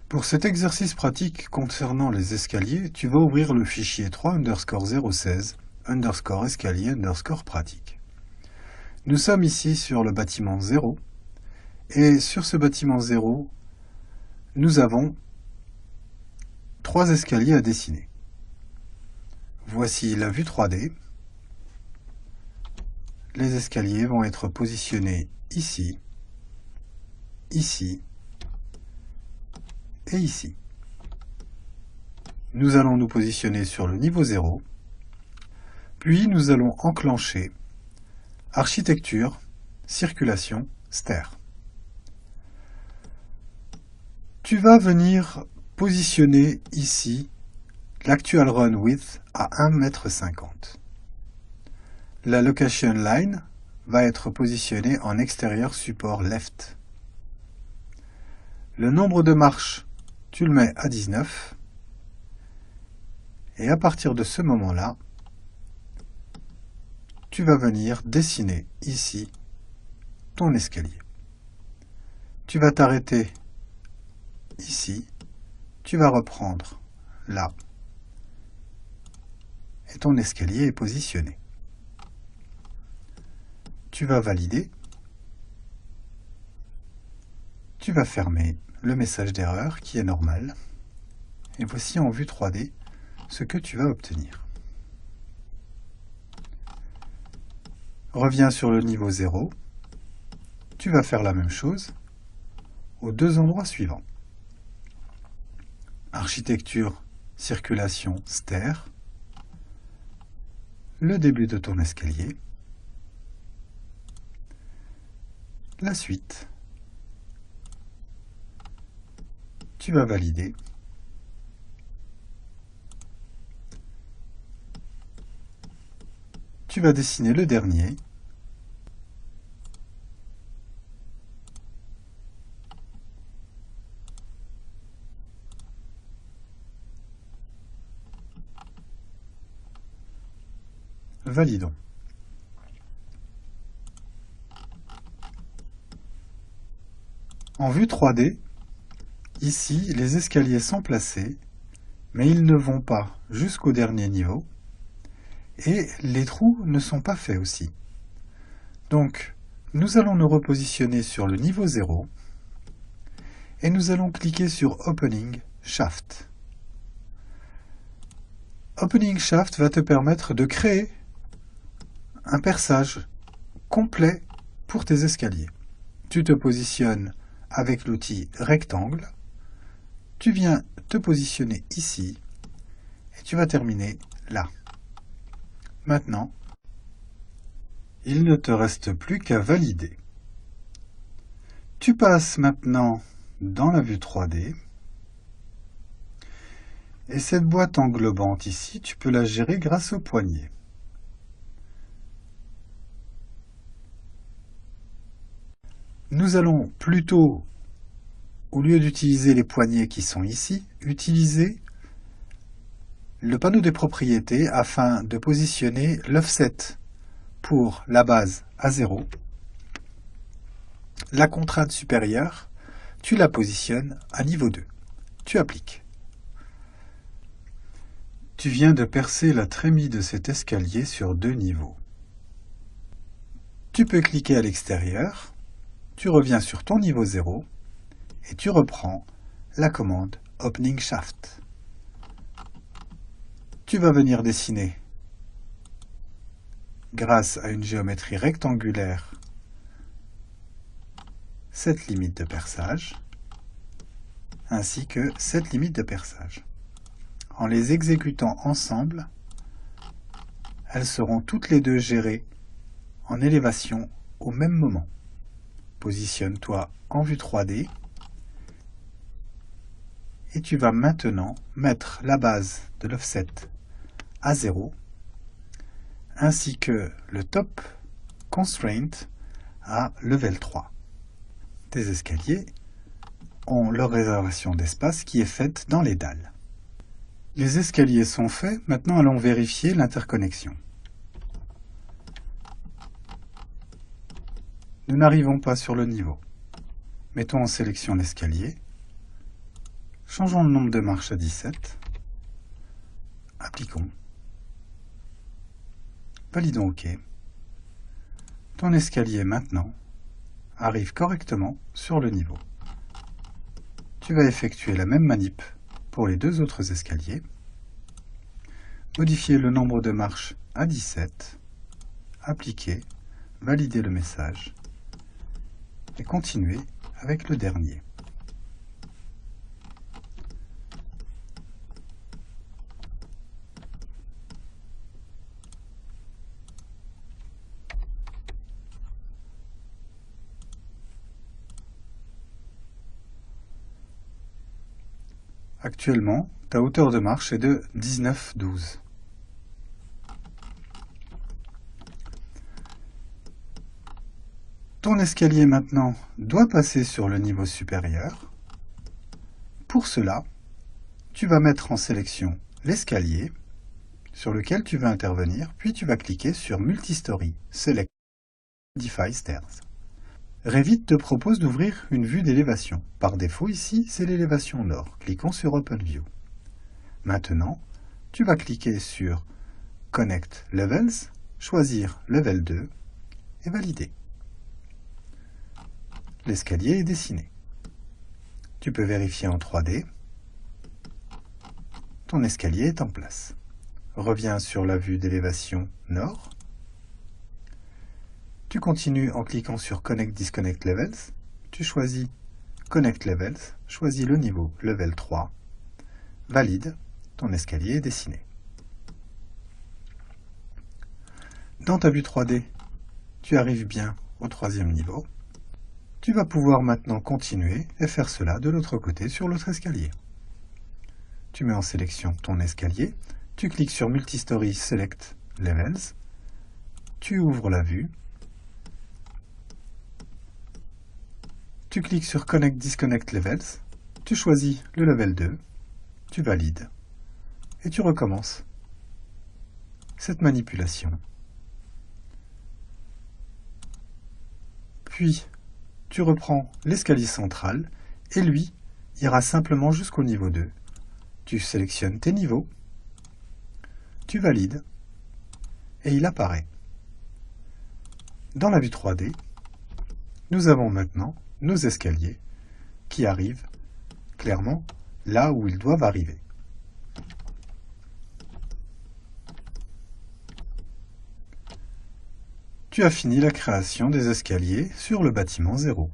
Pour cet exercice pratique concernant les escaliers, tu vas ouvrir le fichier 3_016_escalier_pratique. Nous sommes ici sur le bâtiment 0 et sur ce bâtiment 0, nous avons 3 escaliers à dessiner. Voici la vue 3D. Les escaliers vont être positionnés ici, ici et ici. Nous allons nous positionner sur le niveau 0, puis nous allons enclencher architecture, circulation, stair. Tu vas venir positionner ici l'actual run width à 1,50 m. La location line va être positionnée en extérieur support left. Le nombre de marches, tu le mets à 19. Et à partir de ce moment-là, tu vas venir dessiner ici ton escalier. Tu vas t'arrêter ici, tu vas reprendre là, et ton escalier est positionné. Tu vas valider, tu vas fermer le message d'erreur qui est normal, et voici en vue 3D ce que tu vas obtenir. Reviens sur le niveau 0, tu vas faire la même chose aux 2 endroits suivants. Architecture, circulation, stair, le début de ton escalier, la suite. Tu vas valider. Tu vas dessiner le dernier. Validons. En vue 3D, ici, les escaliers sont placés, mais ils ne vont pas jusqu'au dernier niveau, et les trous ne sont pas faits aussi. Donc, nous allons nous repositionner sur le niveau 0, et nous allons cliquer sur Opening Shaft. Opening Shaft va te permettre de créer un perçage complet pour tes escaliers. Tu te positionnes avec l'outil rectangle, tu viens te positionner ici, et tu vas terminer là. Maintenant, il ne te reste plus qu'à valider. Tu passes maintenant dans la vue 3D, et cette boîte englobante ici, tu peux la gérer grâce au poignet. Nous allons plutôt, au lieu d'utiliser les poignées qui sont ici, utiliser le panneau des propriétés afin de positionner l'offset pour la base à 0. La contrainte supérieure, tu la positionnes à niveau 2. Tu appliques. Tu viens de percer la trémie de cet escalier sur 2 niveaux. Tu peux cliquer à l'extérieur, tu reviens sur ton niveau 0 et tu reprends la commande Opening Shaft. Tu vas venir dessiner, grâce à une géométrie rectangulaire, cette limite de perçage, ainsi que cette limite de perçage. En les exécutant ensemble, elles seront toutes les deux gérées en élévation au même moment. Positionne-toi en vue 3D et tu vas maintenant mettre la base de l'offset à 0 ainsi que le top constraint à level 3. Tes escaliers ont leur réservation d'espace qui est faite dans les dalles. Les escaliers sont faits, maintenant allons vérifier l'interconnexion. Nous n'arrivons pas sur le niveau. Mettons en sélection l'escalier. Changeons le nombre de marches à 17. Appliquons. Validons OK. Ton escalier maintenant arrive correctement sur le niveau. Tu vas effectuer la même manip pour les deux autres escaliers. Modifier le nombre de marches à 17. Appliquer. Valider le message. Et continuer avec le dernier. Actuellement, ta hauteur de marche est de 19,12. Ton escalier maintenant doit passer sur le niveau supérieur. Pour cela, tu vas mettre en sélection l'escalier sur lequel tu veux intervenir, puis tu vas cliquer sur Multistory, Select, Modify Stairs. Revit te propose d'ouvrir une vue d'élévation. Par défaut, ici, c'est l'élévation nord. Cliquons sur Open View. Maintenant, tu vas cliquer sur Connect Levels, choisir Level 2 et valider. L'escalier est dessiné. Tu peux vérifier en 3D. Ton escalier est en place. Reviens sur la vue d'élévation nord. Tu continues en cliquant sur Connect Disconnect Levels. Tu choisis Connect Levels, choisis le niveau Level 3. Valide, ton escalier est dessiné. Dans ta vue 3D, tu arrives bien au 3e niveau. Tu vas pouvoir maintenant continuer et faire cela de l'autre côté sur l'autre escalier. Tu mets en sélection ton escalier, tu cliques sur Multistory Select Levels, tu ouvres la vue, tu cliques sur Connect Disconnect Levels, tu choisis le level 2, tu valides et tu recommences cette manipulation. Puis, tu reprends l'escalier central et lui ira simplement jusqu'au niveau 2. Tu sélectionnes tes niveaux, tu valides et il apparaît. Dans la vue 3D, nous avons maintenant nos escaliers qui arrivent clairement là où ils doivent arriver. Tu as fini la création des escaliers sur le bâtiment 0.